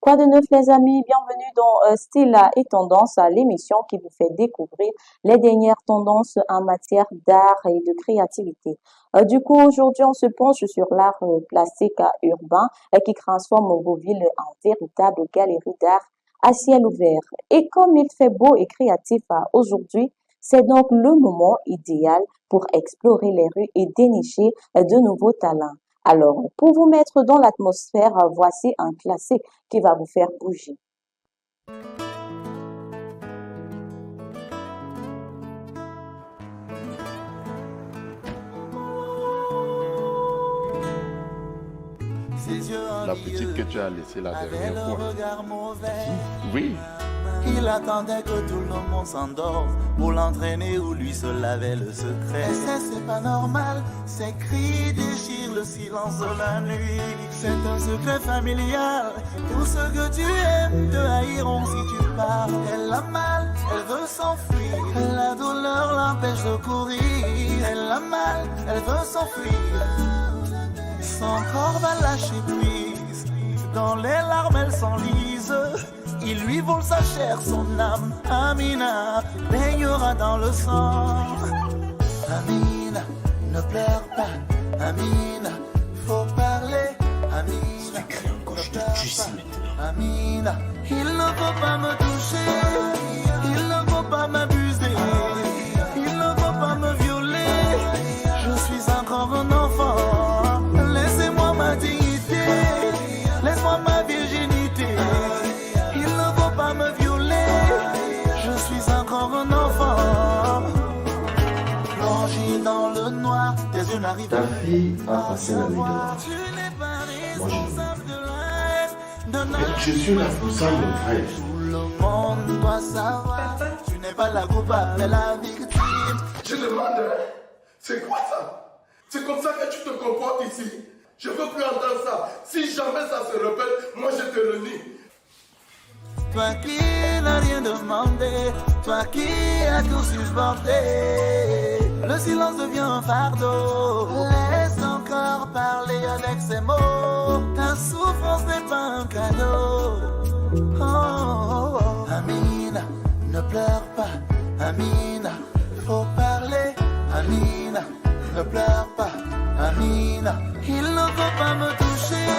Quoi de neuf les amis, bienvenue dans Style et Tendance, l'émission qui vous fait découvrir les dernières tendances en matière d'art et de créativité. Aujourd'hui, on se penche sur l'art plastique urbain qui transforme vos villes en véritable galerie d'art à ciel ouvert. Et comme il fait beau et créatif aujourd'hui, c'est donc le moment idéal pour explorer les rues et dénicher de nouveaux talents. Alors, pour vous mettre dans l'atmosphère, voici un classique qui va vous faire bouger. La petite que tu as laissée la Avait dernière le fois. regard mauvais. Oui, Il attendait que tout le monde s'endorme pour l'entraîner ou lui se lavait le secret. Et ça, c'est pas normal. Ses cris déchirent le silence de la nuit. C'est un secret familial. Tout ce que tu aimes te haïront si tu pars. Elle a mal, elle veut s'enfuir. La douleur l'empêche de courir. Elle a mal, elle veut s'enfuir. Son corps va lâcher prise. Dans les larmes, elle s'enlise. Il lui vole sa chair, son âme. Amina baignera dans le sang. Amina, ne pleure pas. Amina, faut parler. Amina, ne pleure pas. Amina, il ne faut pas me toucher. Il ne faut pas m'abuser. Il ne faut pas me violer. Je suis encore un enfant. Laissez-moi ma dignité. Laisse-moi ma virginité. Il ne faut pas me violer. Je suis encore un enfant. Plongé dans le noir, tes yeux n'arrivent Ta fille a passé la nuit voir. dehors. Tu n'es pas Moi, je responsable de la haine d'un Mais je suis là pour ça, mon frère. Tout le monde doit savoir. Tu n'es pas la coupable, mais la victime. Je demande, c'est quoi ça? C'est comme ça que tu te comportes ici? Je ne veux plus entendre ça. Si jamais ça se répète, moi je te le nie. Toi qui n'as rien demandé, toi qui as tout supporté, le silence devient un fardeau. Laisse encore parler avec ces mots. Ta souffrance n'est pas un cadeau. Oh, oh, oh. Amina, ne pleure pas. Amina, faut parler. Amina, ne pleure pas. Amina, il ne faut pas me toucher.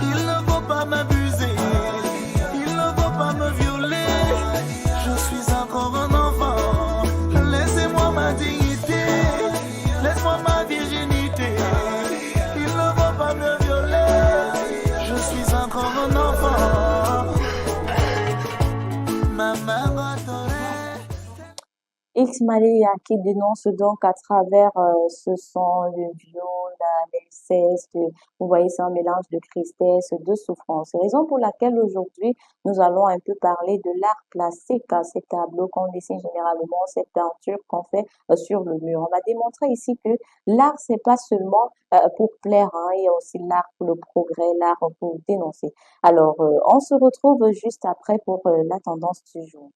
Il ne faut pas m'abuser. Il ne faut pas me violer. Je suis encore un enfant. Laissez-moi ma dignité. Laisse-moi ma virginité. Il ne faut pas me violer. Je suis encore un enfant. Maman m'adorait. X Maria qui dénonce donc à travers ce son, le viol, l'inceste, vous voyez, c'est un mélange de tristesse, de souffrance. Raison pour laquelle aujourd'hui, nous allons un peu parler de l'art plastique, ces tableaux qu'on dessine généralement, cette peinture qu'on fait sur le mur. On va démontrer ici que l'art, c'est pas seulement pour plaire, hein, il y a aussi l'art pour le progrès, l'art pour dénoncer. Alors, on se retrouve juste après pour la tendance du jour.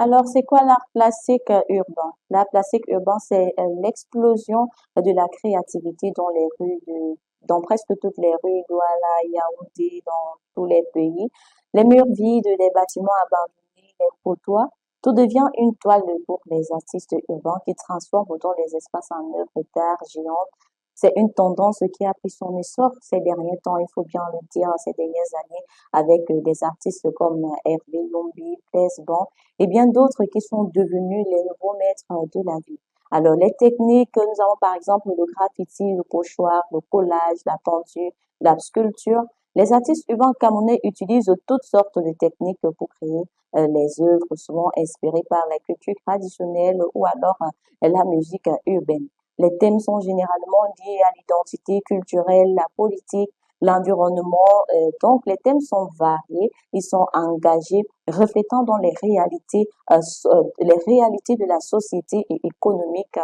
Alors, c'est quoi l'art plastique urbain? L'art plastique urbain, c'est l'explosion de la créativité dans les rues dans presque toutes les rues, Douala, Yaoundé, dans tous les pays. Les murs vides, les bâtiments abandonnés, les trottoirs, tout devient une toile pour les artistes urbains qui transforment dans les espaces en œuvres d'art géantes. C'est une tendance qui a pris son essor ces derniers temps, il faut bien le dire, ces dernières années, avec des artistes comme Hervé Lombi, Blaise Bon, et bien d'autres qui sont devenus les nouveaux maîtres de la vie. Alors, les techniques, nous avons par exemple le graffiti, le pochoir, le collage, la peinture, la sculpture. Les artistes urbains camerounais utilisent toutes sortes de techniques pour créer les œuvres souvent inspirées par la culture traditionnelle ou alors la musique urbaine. Les thèmes sont généralement liés à l'identité culturelle, la politique, l'environnement. Donc, les thèmes sont variés, ils sont engagés, reflétant dans les réalités de la société et économique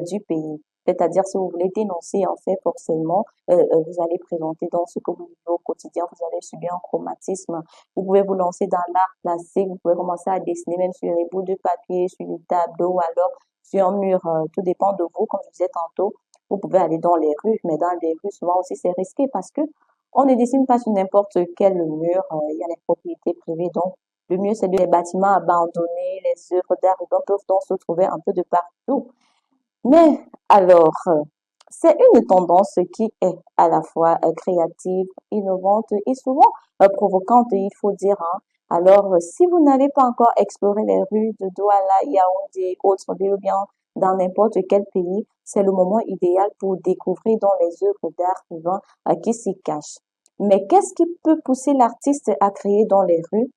du pays. C'est-à-dire, si vous voulez dénoncer en fait forcément, vous allez présenter dans ce que vous vivez au quotidien, vous allez subir un traumatisme. Vous pouvez vous lancer dans l'art plastique, vous pouvez commencer à dessiner même sur les bouts de papier, sur les tableaux ou alors sur un mur. Tout dépend de vous, comme je disais tantôt. Vous pouvez aller dans les rues, mais dans les rues, souvent aussi, c'est risqué parce que on ne dessine pas sur n'importe quel mur. Il y a les propriétés privées, donc le mieux, c'est les bâtiments abandonnés, les œuvres d'art peuvent donc se trouver un peu de partout. Mais alors, c'est une tendance qui est à la fois créative, innovante et souvent provocante, il faut dire, hein. Alors, si vous n'avez pas encore exploré les rues de Douala, Yaoundé, autres villes ou bien dans n'importe quel pays, c'est le moment idéal pour découvrir dans les œuvres d'art vivant qui s'y cachent. Mais qu'est-ce qui peut pousser l'artiste à créer dans les rues?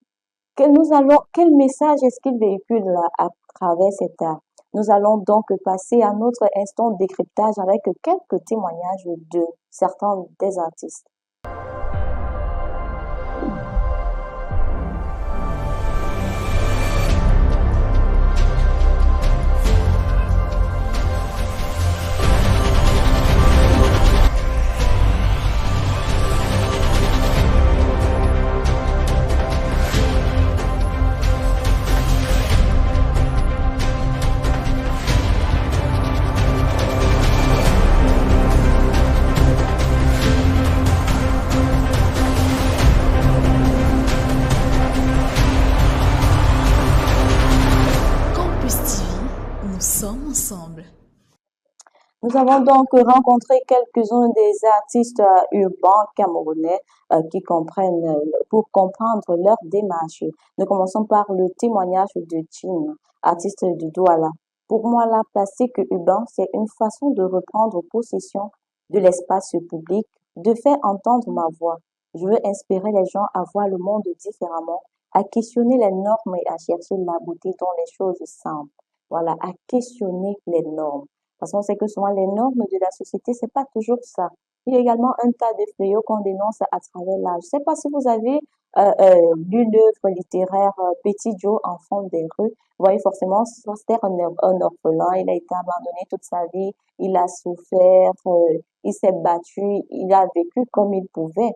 Quel message est-ce qu'il véhicule à travers cet art? Nous allons donc passer à notre instant de décryptage avec quelques témoignages de certains des artistes. Campus TV, nous sommes ensemble. Nous avons donc rencontré quelques-uns des artistes urbains camerounais qui comprennent, pour comprendre leur démarche. Nous commençons par le témoignage de Jean, artiste de Douala. Pour moi, l'art plastique urbain, c'est une façon de reprendre possession de l'espace public, de faire entendre ma voix. Je veux inspirer les gens à voir le monde différemment, à questionner les normes et à chercher la beauté dans les choses simples. Voilà, à questionner les normes. Parce qu'on sait que souvent les normes de la société, c'est pas toujours ça. Il y a également un tas de fléaux qu'on dénonce à travers l'âge. Je sais pas si vous avez lu l'œuvre littéraire Petit Joe, enfant des rues. Vous voyez forcément, c'était un orphelin. Il a été abandonné toute sa vie. Il a souffert. Il s'est battu. Il a vécu comme il pouvait.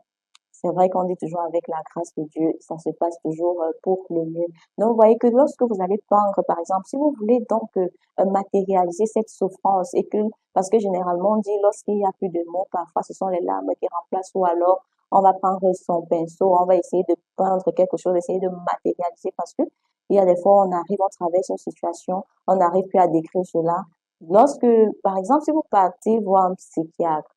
C'est vrai qu'on dit toujours avec la grâce de Dieu, ça se passe toujours pour le mieux. Donc, vous voyez que lorsque vous allez peindre, par exemple, si vous voulez donc matérialiser cette souffrance et que, parce que généralement on dit lorsqu'il y a plus de mots, parfois ce sont les larmes qui remplacent ou alors on va prendre son pinceau, on va essayer de peindre quelque chose, essayer de matérialiser parce que il y a des fois on arrive, on traverse une situation, on n'arrive plus à décrire cela. Lorsque, par exemple, si vous partez voir un psychiatre,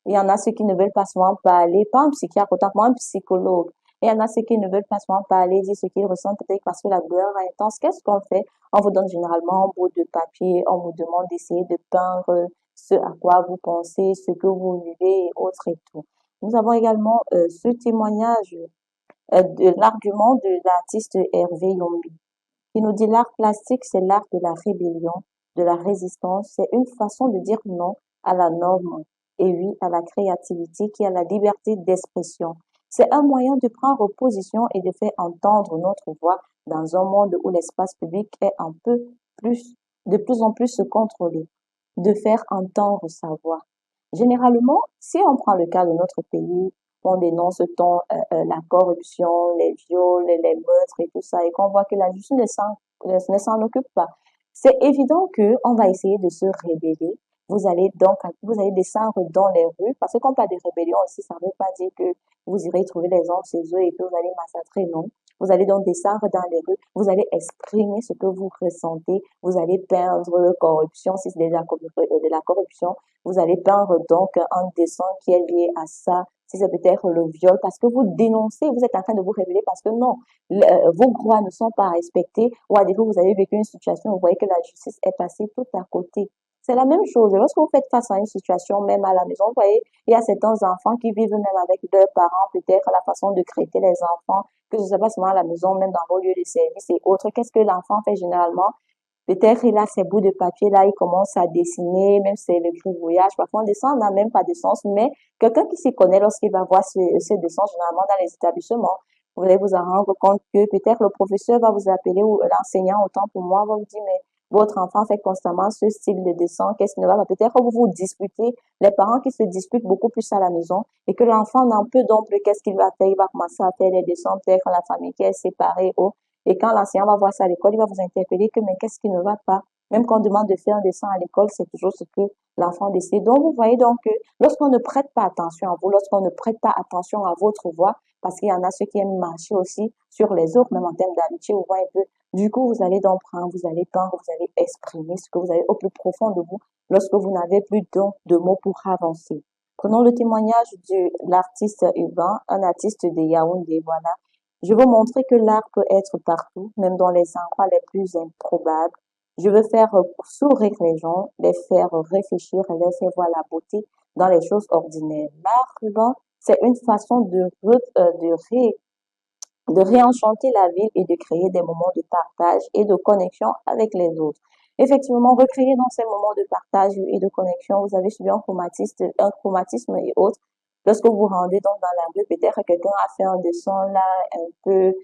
il y en a ceux qui ne veulent pas souvent parler, pas un psychiatre, autant que moi, un psychologue. Et il y en a ceux qui ne veulent pas souvent parler, dire ce qu'ils ressentent peut-être parce que la douleur est intense. Qu'est-ce qu'on fait? On vous donne généralement un bout de papier, on vous demande d'essayer de peindre ce à quoi vous pensez, ce que vous vivez et autres et tout. Nous avons également ce témoignage de l'argument de l'artiste Hervé Yombi qui nous dit l'art plastique, c'est l'art de la rébellion, de la résistance, c'est une façon de dire non à la norme et oui à la créativité qui a la liberté d'expression. C'est un moyen de prendre position et de faire entendre notre voix dans un monde où l'espace public est de plus en plus contrôlé, de faire entendre sa voix. Généralement, si on prend le cas de notre pays, on dénonce tant la corruption, les viols, les meurtres et tout ça, et qu'on voit que la justice ne s'en occupe pas. C'est évident que on va essayer de se rébeller. Vous allez descendre dans les rues, parce que quand on parle de rébellion aussi, ça ne veut pas dire que vous irez trouver les gens chez eux et que vous allez massacrer, non. Vous allez donc descendre dans les rues, vous allez exprimer ce que vous ressentez, vous allez peindre corruption, si c'est de la corruption, vous allez peindre donc un dessin qui est lié à ça, si c'est peut-être le viol, parce que vous dénoncez, vous êtes en train de vous révéler parce que non, vos droits ne sont pas respectés, ou à défaut, vous avez vécu une situation, vous voyez que la justice est passée tout à côté. C'est la même chose. Lorsque vous faites face à une situation, même à la maison, vous voyez, il y a certains enfants qui vivent même avec leurs parents, peut-être la façon de traiter les enfants, que ce soit pas seulement à la maison, même dans vos lieux de service et autres. Qu'est-ce que l'enfant fait généralement? Peut-être il a ses bouts de papier là, il commence à dessiner, même c'est le gribouillage. Parfois, un dessin n'a même pas de sens, mais quelqu'un qui s'y connaît lorsqu'il va voir ce dessin, généralement dans les établissements, vous allez vous en rendre compte que peut-être le professeur va vous appeler ou l'enseignant, autant pour moi, va vous dire, mais votre enfant fait constamment ce style de dessin, qu'est-ce qui ne va pas? Peut-être que vous vous disputez, les parents qui se disputent beaucoup plus à la maison et que l'enfant n'en peut donc plus, qu'est-ce qu'il va faire? Il va commencer à faire des dessins, peut-être la famille qui est séparée, oh, et quand l'enseignant va voir ça à l'école, il va vous interpeller que mais qu'est-ce qui ne va pas? Même quand on demande de faire un dessin à l'école, c'est toujours ce que l'enfant décide. Donc, vous voyez donc que lorsqu'on ne prête pas attention à vous, lorsqu'on ne prête pas attention à votre voix, parce qu'il y en a ceux qui aiment marcher aussi sur les autres, même en termes d'amitié, vous voyez un peu. Du coup, vous allez donc prendre, vous allez peindre, vous allez exprimer ce que vous avez au plus profond de vous lorsque vous n'avez plus de mots pour avancer. Prenons le témoignage de l'artiste urbain, un artiste de Yaoundé, voilà. Je veux montrer que l'art peut être partout, même dans les endroits les plus improbables. Je veux faire sourire les gens, les faire réfléchir et les faire voir la beauté dans les choses ordinaires. L'art urbain, c'est une façon de réenchanter la ville et de créer des moments de partage et de connexion avec les autres. Effectivement, recréer dans ces moments de partage et de connexion, vous avez subi un traumatisme et autres. Lorsque vous vous rendez donc dans la rue, peut-être que quelqu'un a fait un dessin là un peu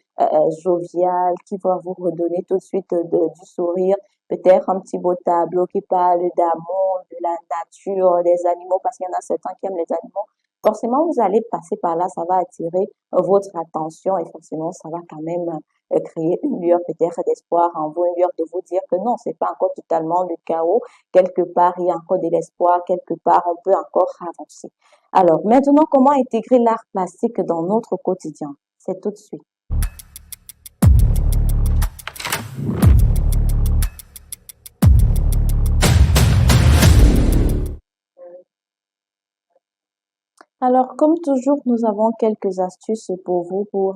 jovial qui va vous redonner tout de suite du sourire. Peut-être un petit beau tableau qui parle d'amour, de la nature, des animaux, parce qu'il y en a certains qui aiment les animaux. Forcément, vous allez passer par là, ça va attirer votre attention et forcément, ça va quand même créer une lueur peut-être d'espoir en vous, une lueur de vous dire que non, c'est pas encore totalement le chaos. Quelque part, il y a encore de l'espoir, quelque part, on peut encore avancer. Alors, maintenant, comment intégrer l'art plastique dans notre quotidien? C'est tout de suite. Alors, comme toujours, nous avons quelques astuces pour vous pour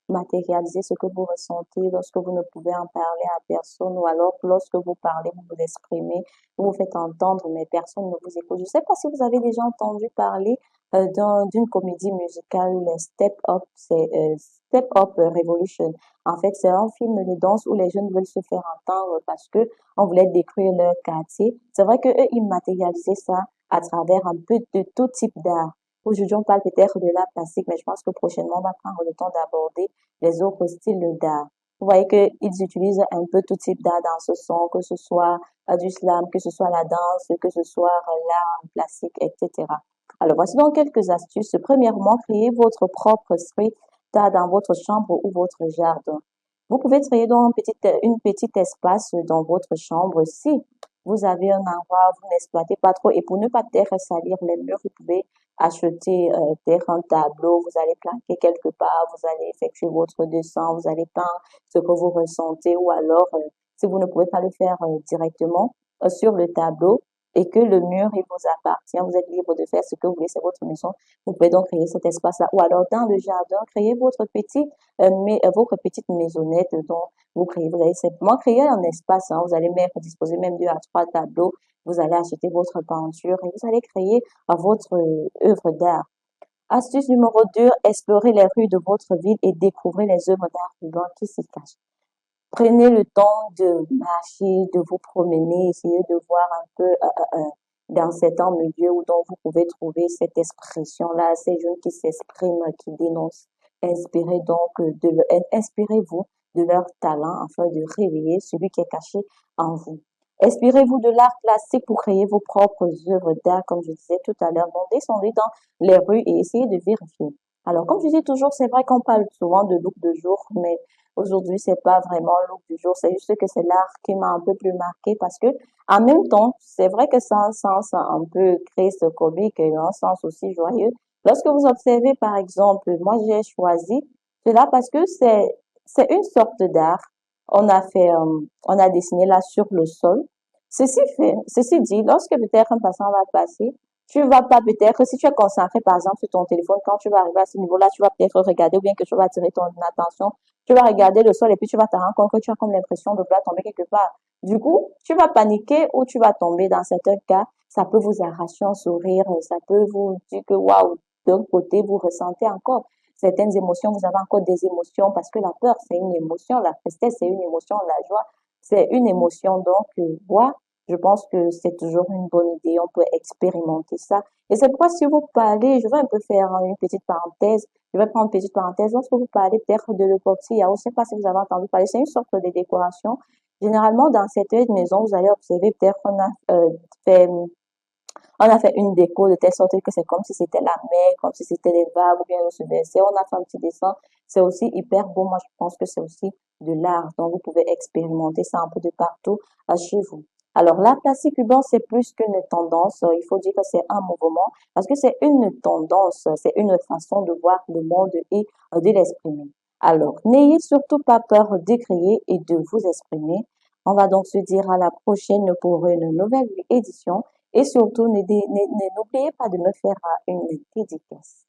matérialiser ce que vous ressentez lorsque vous ne pouvez en parler à personne ou alors lorsque vous parlez, vous vous exprimez, vous vous faites entendre, mais personne ne vous écoute. Je ne sais pas si vous avez déjà entendu parler d'une comédie musicale, Step Up, c'est Step Up Revolution. En fait, c'est un film de danse où les jeunes veulent se faire entendre parce que on voulait décrire leur quartier. C'est vrai que eux, ils matérialisaient ça à travers un peu de tout type d'art. Aujourd'hui, on parle peut-être de l'art plastique, mais je pense que prochainement, on va prendre le temps d'aborder les autres styles d'art. Vous voyez qu'ils utilisent un peu tout type d'art dans ce son, que ce soit du slam, que ce soit la danse, que ce soit l'art plastique, etc. Alors, voici donc quelques astuces. Premièrement, créez votre propre street art dans votre chambre ou votre jardin. Vous pouvez créer donc une petite espace dans votre chambre si vous avez un endroit où vous n'exploitez pas trop et pour ne pas peut-être salir les murs, vous pouvez acheter peut-être un tableau, vous allez plaquer quelque part, vous allez effectuer votre dessin, vous allez peindre ce que vous ressentez ou alors si vous ne pouvez pas le faire directement sur le tableau et que le mur il vous appartient, vous êtes libre de faire ce que vous voulez, c'est votre maison. Vous pouvez donc créer cet espace-là ou alors dans le jardin, créer votre petite maisonnette dont vous allez simplement créer un espace, hein, vous allez mettre, disposer même 2 à 3 tableaux, vous allez acheter votre peinture et vous allez créer votre œuvre d'art. Astuce numéro 2, explorez les rues de votre ville et découvrez les œuvres d'art urbain qui s'y cachent. Prenez le temps de marcher, de vous promener, essayez de voir un peu dans certains milieux où donc vous pouvez trouver cette expression-là, ces jeunes qui s'expriment, qui dénoncent. Inspirez-vous de leur talent afin de réveiller celui qui est caché en vous. Inspirez-vous de l'art plastique pour créer vos propres œuvres d'art, comme je disais tout à l'heure. Donc, descendez dans les rues et essayez de vérifier. Alors, comme je dis toujours, c'est vrai qu'on parle souvent de look de jour, mais aujourd'hui, c'est pas vraiment le look du jour. C'est juste que c'est l'art qui m'a un peu plus marqué parce que, en même temps, c'est vrai que c'est un sens un peu triste, comique et un sens aussi joyeux. Lorsque vous observez, par exemple, moi, j'ai choisi cela parce que c'est une sorte d'art. On a dessiné là sur le sol. Ceci dit, lorsque peut-être un passant va passer, tu vas pas peut-être, si tu es concentré par exemple sur ton téléphone, quand tu vas arriver à ce niveau-là, tu vas peut-être regarder ou bien que tu vas attirer ton attention, tu vas regarder le sol et puis tu vas te rendre compte que tu as comme l'impression de vouloir tomber quelque part. Du coup, tu vas paniquer ou tu vas tomber. Dans certains cas, ça peut vous arracher un sourire, ça peut vous dire que waouh, d'un côté, vous ressentez encore certaines émotions, vous avez encore des émotions parce que la peur, c'est une émotion, la tristesse, c'est une émotion, la joie, c'est une émotion. Donc, moi, je pense que c'est toujours une bonne idée. On peut expérimenter ça. Et c'est pourquoi si vous parlez, je vais un peu faire une petite parenthèse. Je vais prendre une petite parenthèse. Lorsque vous parlez peut-être de l'époxy, je ne sais pas si vous avez entendu parler, c'est une sorte de décoration. Généralement, dans certaines maisons, vous allez observer peut-être fait on a fait une déco de telle sorte que c'est comme si c'était la mer, comme si c'était les vagues ou bien le se verser. On a fait un petit dessin. C'est aussi hyper beau. Moi, je pense que c'est aussi de l'art. Donc, vous pouvez expérimenter ça un peu de partout chez vous. Alors, l'art plastique urbain, c'est plus qu'une tendance. Il faut dire que c'est un mouvement parce que c'est une tendance, c'est une façon de voir le monde et de l'exprimer. Alors, n'ayez surtout pas peur d'écrire et de vous exprimer. On va donc se dire à la prochaine pour une nouvelle édition. Et surtout, n'oubliez pas de me faire une dédicace.